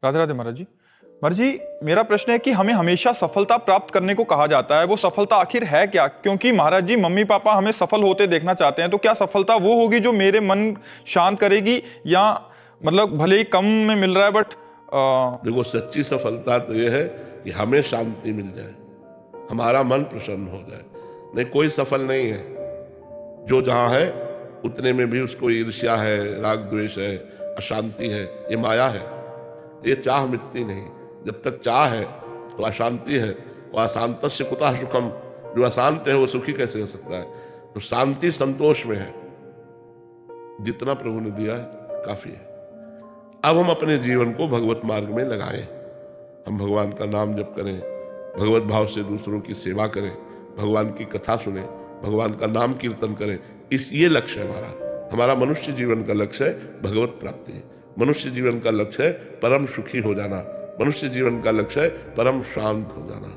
राधे राधे महाराज जी। महाराज जी, मेरा प्रश्न है कि हमें हमेशा सफलता प्राप्त करने को कहा जाता है, वो सफलता आखिर है क्या? क्योंकि महाराज जी, मम्मी पापा हमें सफल होते देखना चाहते हैं, तो क्या सफलता वो होगी जो मेरे मन शांत करेगी, या मतलब भले ही कम में मिल रहा है बट देखो, सच्ची सफलता तो ये है कि हमें शांति मिल जाए, हमारा मन प्रसन्न हो जाए। नहीं, कोई सफल नहीं है जो जहां है उतने में भी उसको ईर्ष्या है, राग द्वेष है, अशांति है, ये माया है। ये चाह मिटती नहीं। जब तक चाह है तो अशांति है। और अशांतस्य कुतः सुखम, जो अशांत है वो सुखी कैसे हो सकता है? तो शांति संतोष में है। जितना प्रभु ने दिया है काफी है। अब हम अपने जीवन को भगवत मार्ग में लगाएं। हम भगवान का नाम जप करें, भगवत भाव से दूसरों की सेवा करें, भगवान की कथा सुने, भगवान का नाम कीर्तन करें। ये लक्ष्य है हमारा मनुष्य जीवन का लक्ष्य है भगवत प्राप्ति। मनुष्य जीवन का लक्ष्य है परम सुखी हो जाना। मनुष्य जीवन का लक्ष्य है परम शांत हो जाना।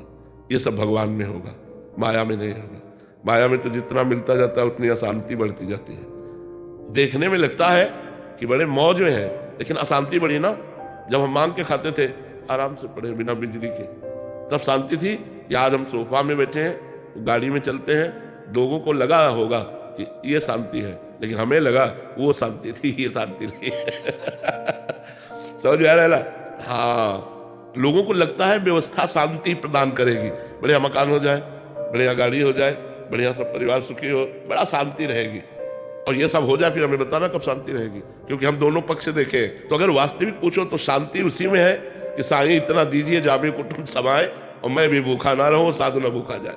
ये सब भगवान में होगा, माया में नहीं होगा। माया में तो जितना मिलता जाता है उतनी अशांति बढ़ती जाती है। देखने में लगता है कि बड़े मौज में है, लेकिन अशांति बढ़ी ना। जब हम मांग के खाते थे आराम से पड़े बिना बिजली के, तब शांति थी। या आज हम सोफा में बैठे हैं, गाड़ी में चलते हैं, लोगों को लगा होगा कि ये शांति है, लेकिन हमें लगा वो शांति थी, ये शांति नहीं समझ आ रहा है? हाँ, लोगों को लगता है व्यवस्था शांति प्रदान करेगी, बढ़िया मकान हो जाए, बढ़िया गाड़ी हो जाए, बढ़िया सब परिवार सुखी हो, बड़ा शांति रहेगी। और ये सब हो जाए फिर हमें बताना कब शांति रहेगी, क्योंकि हम दोनों पक्ष से देखें। तो अगर वास्तविक पूछो तो शांति उसी में है कि साईं इतना दीजिए जाबे कुटुंब समाए और मैं भी भूखा ना रहूं, साधु ना भूखा जाए।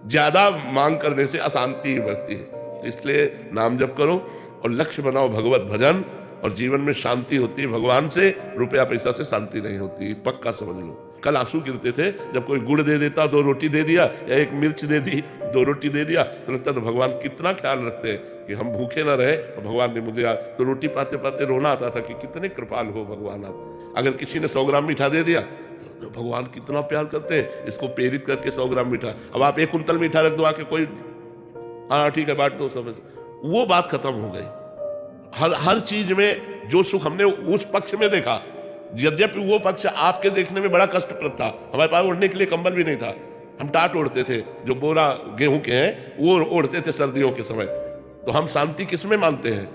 ज्यादा मांग करने से अशांति बढ़ती है। तो इसलिए नाम जप करो और लक्ष्य बनाओ भगवत भजन, और जीवन में शांति होती है भगवान से। रुपया पैसा से शांति नहीं होती, पक्का समझ लो। कल आंसू गिरते थे जब कोई गुड़ दे देता, 2 रोटी दे दिया, या 1 मिर्च दे दी, 2 रोटी दे दिया, तो लगता तो भगवान कितना ख्याल रखते हैं कि हम भूखे ना रहे। और भगवान ने मुझे तो रोटी पाते पाते रोना आता था कि कितने कृपाल हो भगवान आप। अगर किसी ने 100 ग्राम मीठा दे दिया तो भगवान कितना प्यार करते हैं, इसको प्रेरित करके 100 ग्राम मीठा। अब आप 1 कुंतल मीठा रख दो आके, कोई हाँ ठीक है बांट दो सब, वो बात खत्म हो गई। हर चीज में जो सुख हमने उस पक्ष में देखा, यद्यपि वो पक्ष आपके देखने में बड़ा कष्टप्रद था। हमारे पास ओढ़ने के लिए कंबल भी नहीं था, हम टाट ओढ़ते थे, जो बोरा गेहूं के हैं वो ओढ़ते थे सर्दियों के समय। तो हम शांति किस में मानते हैं?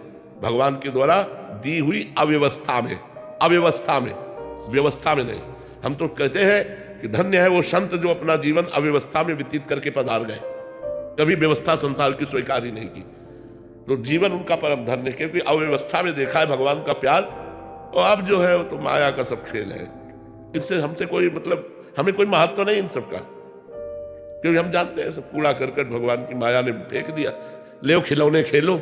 भगवान के द्वारा दी हुई अव्यवस्था में। अव्यवस्था में, व्यवस्था में नहीं। हम तो कहते हैं कि धन्य है वो संत जो अपना जीवन अव्यवस्था में व्यतीत करके पधार गए, कभी व्यवस्था संसार की स्वीकार ही नहीं की। तो जीवन उनका परम धन्य, क्योंकि अव्यवस्था में देखा है भगवान का प्यार। और अब जो है वो तो माया का सब खेल है। इससे हमसे कोई मतलब, हमें कोई महत्व तो नहीं इन सब का, क्योंकि हम जानते हैं सब कूड़ा करकट भगवान की माया ने फेंक दिया। ले खिलौने खेलो,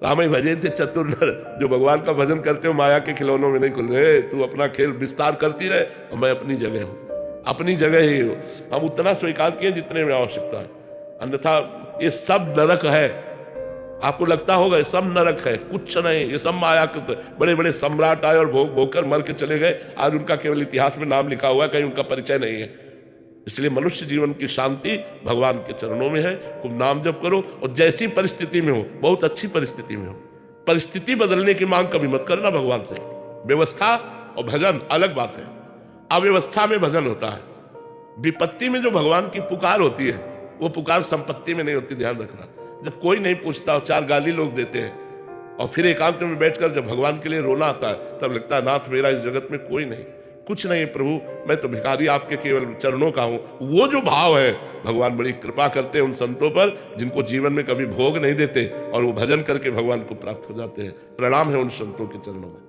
राम भजे थे चतुर नर, जो भगवान का भजन करते हो माया के खिलौनों में नहीं खुल रहे। तू अपना खेल विस्तार करती रहे और मैं अपनी जगह हूँ, अपनी जगह ही हूँ। हम उतना स्वीकार किए जितने में आवश्यकता है, अन्यथा ये सब नरक है। आपको लगता होगा ये सब नरक है, कुछ नहीं, ये सब माया कृत। बड़े बड़े सम्राट आए और भोग भोग कर मर के चले गए, आज उनका केवल इतिहास में नाम लिखा हुआ है, कहीं उनका परिचय नहीं है। इसलिए मनुष्य जीवन की शांति भगवान के चरणों में है। खूब नाम जप करो, और जैसी परिस्थिति में हो, बहुत अच्छी परिस्थिति में हो, परिस्थिति बदलने की मांग कभी मत करना भगवान से। व्यवस्था और भजन अलग बात है, अव्यवस्था में भजन होता है। विपत्ति में जो भगवान की पुकार होती है वो पुकार संपत्ति में नहीं होती, ध्यान रखना। जब कोई नहीं पूछता और 4 गाली लोग देते हैं, और फिर एकांत में बैठकर जब भगवान के लिए रोना आता है, तब लगता है नाथ मेरा इस जगत में कोई नहीं, कुछ नहीं प्रभु, मैं तो भिखारी आपके केवल चरणों का हूं। वो जो भाव है, भगवान बड़ी कृपा करते हैं उन संतों पर जिनको जीवन में कभी भोग नहीं देते और वो भजन करके भगवान को प्राप्त हो जाते हैं। प्रणाम है उन संतों के चरणों में।